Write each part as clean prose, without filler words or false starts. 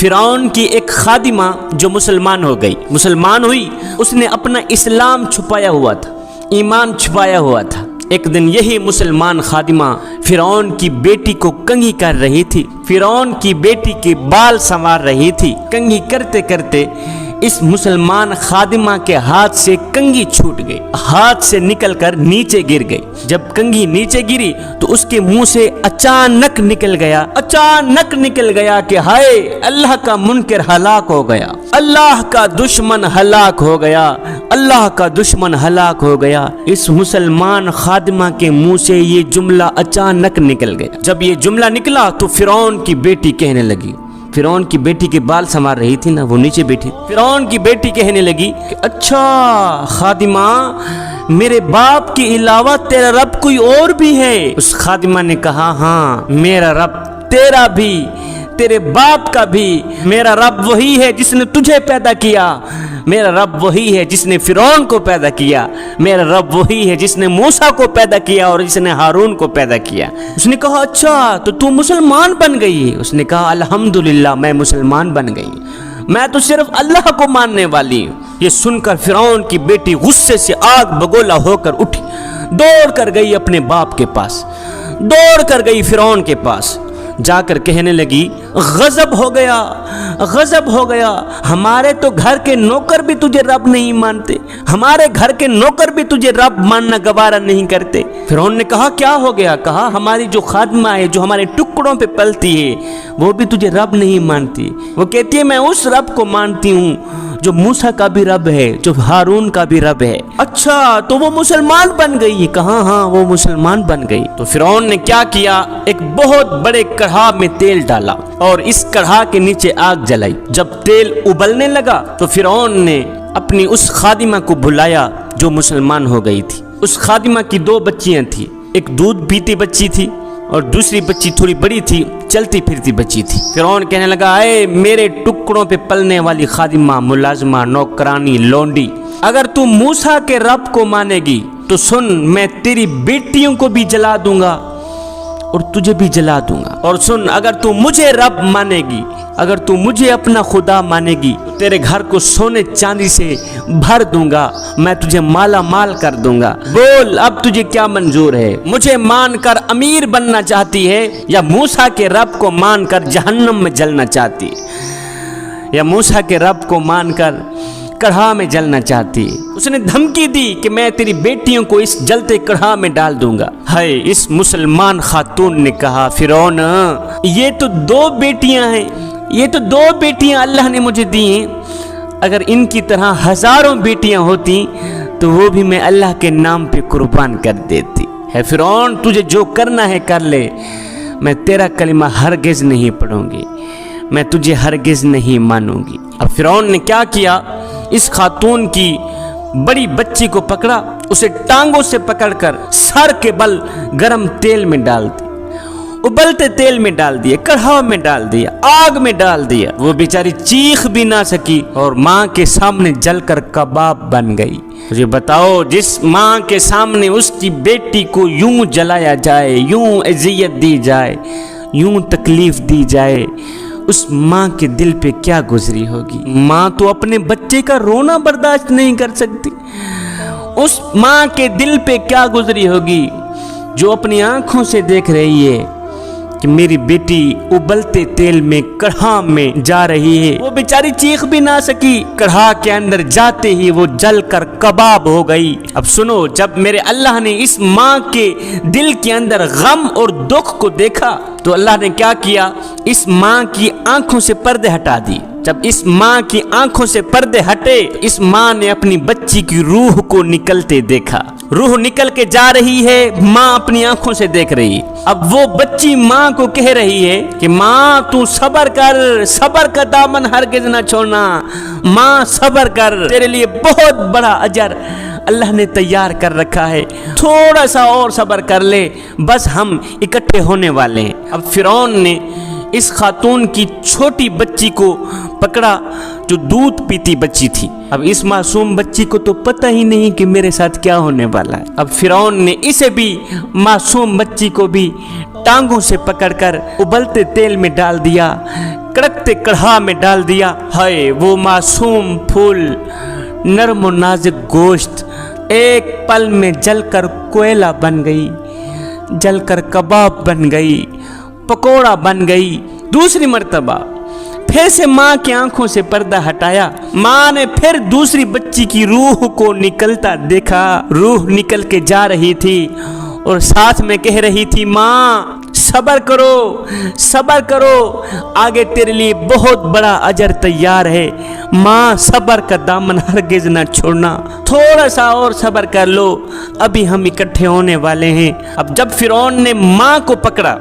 फिरौन की एक खादिमा जो मुसलमान हो गई, मुसलमान हुई, उसने अपना इस्लाम छुपाया हुआ था, ईमान छुपाया हुआ था। एक दिन यही मुसलमान खादिमा फिरौन की बेटी को कंघी कर रही थी, फिरौन की बेटी के बाल संवार रही थी। कंघी करते करते इस मुसलमान खादिमा के हाथ से कंघी छूट गई, हाथ से निकलकर नीचे गिर गई। जब कंघी नीचे गिरी तो उसके मुंह से अचानक निकल गया कि हाय, अल्लाह का मुनकर हलाक हो गया, अल्लाह का दुश्मन हलाक हो गया, अल्लाह का दुश्मन हलाक हो गया। इस मुसलमान खादिमा के मुंह से ये जुमला अचानक निकल गया। जब ये जुमला निकला तो फिरौन की बेटी कहने लगी, फिरौन की बेटी के बाल संवार रही थी ना, वो नीचे बैठी, फिरौन की बेटी कहने लगी कि अच्छा खादिमा, मेरे बाप के अलावा तेरा रब कोई और भी है? उस खादिमा ने कहा, हाँ, मेरा रब तेरा भी, तेरे बाप का भी, मेरा रब वही है जिसने तुझे पैदा किया, मेरा रब वही है जिसने फिरौन को पैदा किया, मेरा रब वही है जिसने मूसा को पैदा किया और जिसने हारून को पैदा किया। उसने कहा, अच्छा तो तू मुसलमान बन गई? उसने कहा, अल्हम्दुलिल्लाह, मैं मुसलमान बन गई, मैं तो सिर्फ अल्लाह को मानने वाली हूँ। ये सुनकर फिरौन की बेटी गुस्से से आग बगोला होकर उठी, दौड़ कर गई अपने बाप के पास, दौड़ कर गई फिरौन के पास, जाकर कहने लगी, गजब हो गया, गजब हो गया, हमारे तो घर के नौकर भी तुझे रब नहीं मानते, हमारे घर के नौकर भी तुझे रब मानना गवारा नहीं करते। फिरौन ने कहा, क्या हो गया? कहा, हमारी जो खादिमा है, जो हमारे टुकड़ों पे पलती है, वो भी तुझे रब नहीं मानती। वो कहती है, मैं उस रब को मानती हूँ जो मूसा का भी रब है, जो हारून का भी रब है। अच्छा तो वो मुसलमान बन गई? कहा, हाँ, वो मुसलमान बन गई। तो फिरौन ने क्या किया, एक बहुत बड़े कढ़ा में तेल डाला और इस कढ़ा के नीचे आग जलाई। जब तेल उबलने लगा तो फिरौन ने अपनी उस खादिमा को बुलाया जो मुसलमान हो गई थी। उस खादिमा की दो बच्चियां थी, एक दूध पीती बच्ची थी और दूसरी बच्ची थोड़ी बड़ी थी, चलती फिरती बच्ची थी। फिरौन कहने लगा, ऐ मेरे टुकड़ों पे पलने वाली खादिमा, मुलाजमा, नौकरानी, लौंडी, अगर तू मूसा के रब को मानेगी तो सुन, मैं तेरी बेटियों को भी जला दूंगा और तुझे भी जला दूंगा। और सुन, अगर तू मुझे रब मानेगी, अगर तू मुझे अपना खुदा मानेगी, तो तेरे घर को सोने चांदी से भर दूंगा, मैं तुझे माला माल कर दूंगा। बोल, अब तुझे क्या मंजूर है? मुझे मानकर अमीर बनना चाहती है या मूसा के रब को मानकर जहन्नम में जलना चाहती है, या मूसा के रब को मानकर कढ़ा में जलना चाहती है? उसने धमकी दी कि मैं तेरी बेटियों को इस जलते कढ़ा में डाल दूंगा। हाय, इस मुसलमान खातून ने कहा, फिरौन, ये तो दो बेटियां हैं, ये तो दो बेटियां अल्लाह ने मुझे दी हैं, अगर इनकी तरह हजारों बेटियां होती तो वो भी मैं अल्लाह के नाम पे कुर्बान कर देती। है फिरौन, तुझे जो करना है कर ले, मैं तेरा कलिमा हरगिज नहीं पढ़ूंगी, मैं तुझे हरगिज नहीं मानूंगी। अब फिरौन ने क्या किया, इस खातून की बड़ी बच्ची को पकड़ा, उसे टांगों से पकड़कर सर के बल गरम तेल में डाल दिया, उबलते तेल में डाल दिया, कढ़ाव में डाल दिया, आग में डाल दिया। वो बेचारी चीख भी ना सकी और माँ के सामने जलकर कबाब बन गई। मुझे बताओ, जिस माँ के सामने उसकी बेटी को यूं जलाया जाए, यूं अजियत दी जाए, यूं तकलीफ दी जाए, उस माँ के दिल पे क्या गुजरी होगी? माँ तो अपने बच्चे का रोना बर्दाश्त नहीं कर सकती। उस माँ के दिल पे क्या गुजरी होगी जो अपनी आंखों से देख रही है कि मेरी बेटी उबलते तेल में कढ़ा में जा रही है। वो बेचारी चीख भी ना सकी, कढ़ा के अंदर जाते ही वो जलकर कबाब हो गई। अब सुनो, जब मेरे अल्लाह ने इस माँ के दिल के अंदर गम और दुख को देखा तो अल्लाह ने क्या किया, इस माँ की आंखों से पर्दे हटा दी। जब इस माँ की आंखों से पर्दे हटे, इस माँ ने अपनी बच्ची की रूह को निकलते देखा। रूह निकल के जा रही है, माँ अपनी आंखों से देख रही। अब वो बच्ची माँ को कह रही है कि माँ तू सब्र कर, सब्र का दामन हरगिज न छोड़ना, माँ सब्र कर, तेरे लिए बहुत बड़ा अजर अल्लाह ने तैयार कर रखा है, थोड़ा सा और सब्र कर ले, बस हम इकट्ठे होने वाले हैं। अब फिरौन ने इस खातून की छोटी बच्ची को पकड़ा जो दूध पीती बच्ची थी। अब इस मासूम बच्ची को तो पता ही नहीं कि मेरे साथ क्या होने वाला है। अब फिरौन ने इसे भी, मासूम बच्ची को भी टांगों से पकड़कर उबलते तेल में डाल दिया, कड़कते कढ़ा में डाल दिया। हाय वो मासूम फूल, नरम और नाजुक गोश्त एक पल में जलकर कोयला बन गई, जलकर कबाब बन गई, पकोड़ा बन गई। दूसरी मर्तबा फिर से माँ की आंखों से पर्दा हटाया। माँ ने फिर दूसरी बच्ची की रूह को निकलता देखा। रूह निकल के जा रही थी और साथ में कह रही थी, माँ सब्र करो, सब्र करो, आगे तेरे लिए बहुत बड़ा अजर तैयार है। माँ सब्र का दामन हरगिज न छोड़ना, थोड़ा सा और सब्र कर लो, अभी हम इकट्ठे होने वाले हैं। अब जब फिरौन ने माँ को पकड़ा,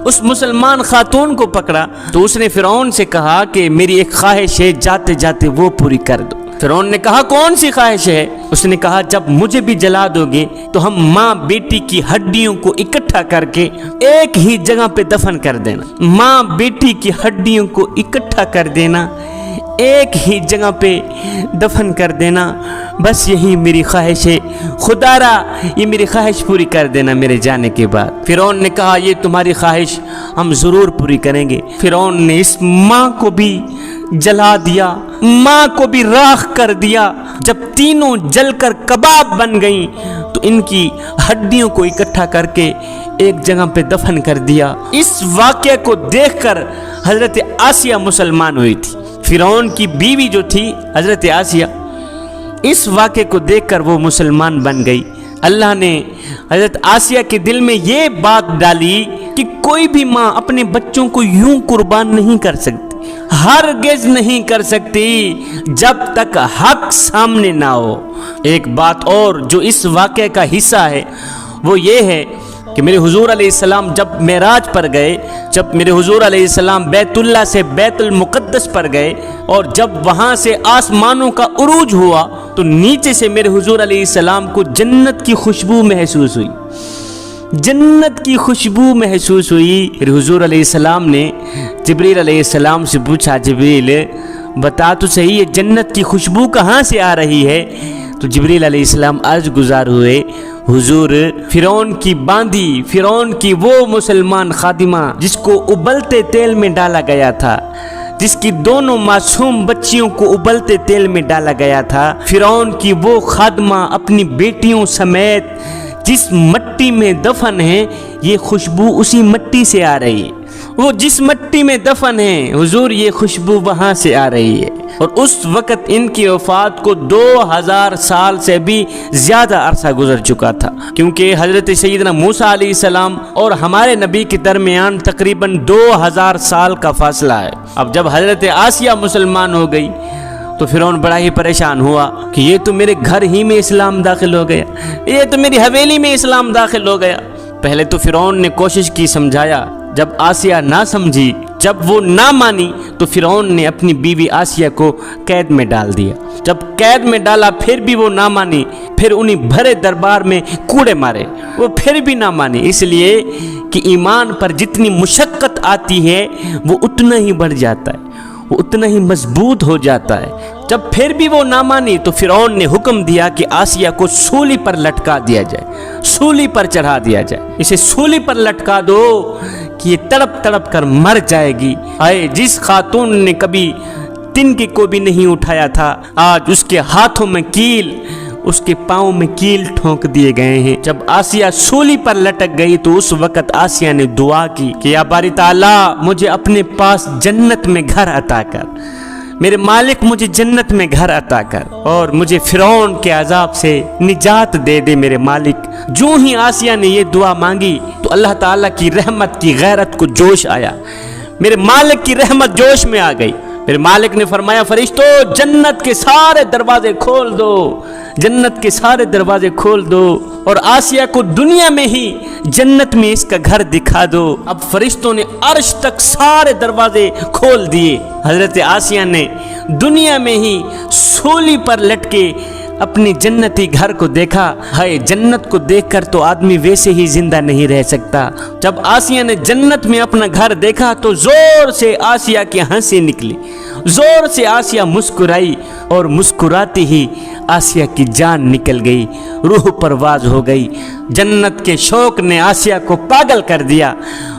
उस मुसलमान खातून को पकड़ा, तो उसने फिरौन से कहा कि मेरी एक ख्वाहिश है, जाते जाते वो पूरी कर दो। फिरौन ने कहा कौन सी ख्वाहिश है? उसने कहा जब मुझे भी जला दोगे तो हम माँ बेटी की हड्डियों को इकट्ठा करके एक ही जगह पे दफन कर देना। माँ बेटी की हड्डियों को इकट्ठा कर देना, एक ही जगह पे दफन कर देना, बस यही मेरी ख्वाहिश है। खुदारा ये मेरी ख्वाहिश पूरी कर देना मेरे जाने के बाद। फिरौन ने कहा ये तुम्हारी ख्वाहिश हम ज़रूर पूरी करेंगे। फिरौन ने इस माँ को भी जला दिया, माँ को भी राख कर दिया। जब तीनों जलकर कबाब बन गईं तो इनकी हड्डियों को इकट्ठा करके एक जगह पे दफन कर दिया। इस वाक़े को देखकर हज़रत आसिया मुसलमान हुई थी। फिरौन की बीवी जो थी हज़रत आसिया, इस वाक़े को देखकर वो मुसलमान बन गई। अल्लाह ने हज़रत आसिया के दिल में ये बात डाली कि कोई भी माँ अपने बच्चों को यूं कुर्बान नहीं कर सकती, हरगिज़ नहीं कर सकती जब तक हक सामने ना हो। एक बात और जो इस वाक़े का हिस्सा है वो ये है कि मेरे हुजूर अलैहिस्सलाम जब मेराज पर गए, जब मेरे हुजूर अलैहिस्सलाम बैतुल्लाह से बैतुल मुक़द्दस पर गए और जब वहाँ से आसमानों का उरूज हुआ तो नीचे से मेरे हुजूर अलैहिस्सलाम को जन्नत की खुशबू महसूस हुई, जन्नत की खुशबू महसूस हुई। फिर हुजूर अलैहिस्सलाम ने जिब्रील अलैहिस्सलाम से पूछा, जिब्रील बता तो सही ये जन्नत की खुशबू कहाँ से आ रही है? तो जिब्रील अलैहिस्सलाम अर्ज गुजार हुए, हुजूर फिरौन की बांदी, फिरौन की वो मुसलमान खादिमा जिसको उबलते तेल में डाला गया था, जिसकी दोनों मासूम बच्चियों को उबलते तेल में डाला गया था, फिरौन की वो खादमा अपनी बेटियों समेत जिस मट्टी में दफन है, ये खुशबू उसी मट्टी से आ रही है। वो जिस मट्टी में दफन है हुजूर ये खुशबू वहाँ से आ रही है। और उस वक़्त इनकी वफ़ात को 2000 साल से भी ज़्यादा अरसा गुजर चुका था, क्योंकि हज़रत सैयदना मूसा अलैहिस्सलाम और हमारे नबी के दरमियान तकरीबन 2000 साल का फासला है। अब जब हज़रत आसिया मुसलमान हो गई तो फिरौन बड़ा ही परेशान हुआ कि ये तो मेरे घर ही में इस्लाम दाखिल हो गया, ये तो मेरी हवेली में इस्लाम दाखिल हो गया। पहले तो फिरौन ने कोशिश की, समझाया, जब आसिया ना समझी, जब वो ना मानी तो फिरौन ने अपनी बीवी आसिया को कैद में डाल दिया। जब कैद में डाला फिर भी वो ना मानी, फिर उन्हीं भरे दरबार में कूड़े मारे, वो फिर भी ना मानी। इसलिए कि ईमान पर जितनी मुशक्क़त आती है वो उतना ही बढ़ जाता है, वो उतना ही मजबूत हो जाता है। जब फिर भी वो ना मानी तो फिरौन ने हुक्म दिया कि आसिया को सूली पर लटका दिया जाए, सूली पर चढ़ा दिया जाए, इसे सूली पर लटका दो कि ये तड़प तड़प कर मर जाएगी। आए जिस खातून ने कभी तिनके को भी नहीं उठाया था, आज उसके हाथों में कील, उसके पाँव में कील ठोंक दिए गए हैं। जब आसिया सूली पर लटक गई तो उस वक़्त आसिया ने दुआ की कि या बारी ताला मुझे अपने पास जन्नत में घर अता कर, मेरे मालिक मुझे जन्नत में घर अता कर और मुझे फिरौन के अजाब से निजात दे दे मेरे मालिक। जो ही आसिया ने ये दुआ मांगी तो अल्लाह ताला की रहमत की गैरत को जोश आया, मेरे मालिक की रहमत जोश में आ गई। मेरे मालिक ने फरमाया, फरिश्तों जन्नत के सारे दरवाजे खोल दो, जन्नत के सारे दरवाजे खोल दो और आसिया को दुनिया में ही जन्नत में इसका घर दिखा दो। अब फरिश्तों ने अर्श तक सारे दरवाजे खोल दिए। हजरत आसिया ने दुनिया में ही सूली पर लटके अपनी जन्नती घर को देखा। हाय जन्नत को देखकर तो आदमी वैसे ही जिंदा नहीं रह सकता। जब आसिया ने जन्नत में अपना घर देखा तो जोर से आसिया की हंसी निकली, जोर से आसिया मुस्कुराई और मुस्कुराती ही आसिया की जान निकल गई, रूह परवाज हो गई। जन्नत के शौक ने आसिया को पागल कर दिया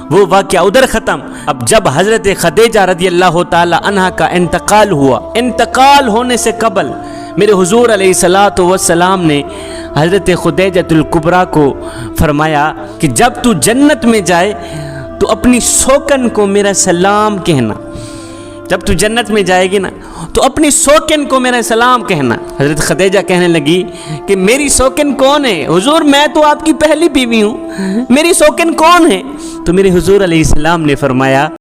وہ واقعہ ادھر ختم۔ اب جب حضرت خدیجہ رضی اللہ تعالی عنہ کا انتقال ہوا، انتقال ہونے سے قبل میرے حضور علیہ الصلوۃ والسلام نے حضرت خدیجہ الکبریٰ کو فرمایا کہ جب تو جنت میں جائے تو اپنی سوکن کو میرا سلام کہنا، جب تو جنت میں جائے گی نا تو اپنی سوکن کو میرا سلام کہنا۔ حضرت خدیجہ کہنے لگی کہ میری سوکن کون ہے حضور؟ میں تو آپ کی پہلی بیوی ہوں، میری سوکن کون ہے؟ تو میرے حضور علیہ السلام نے فرمایا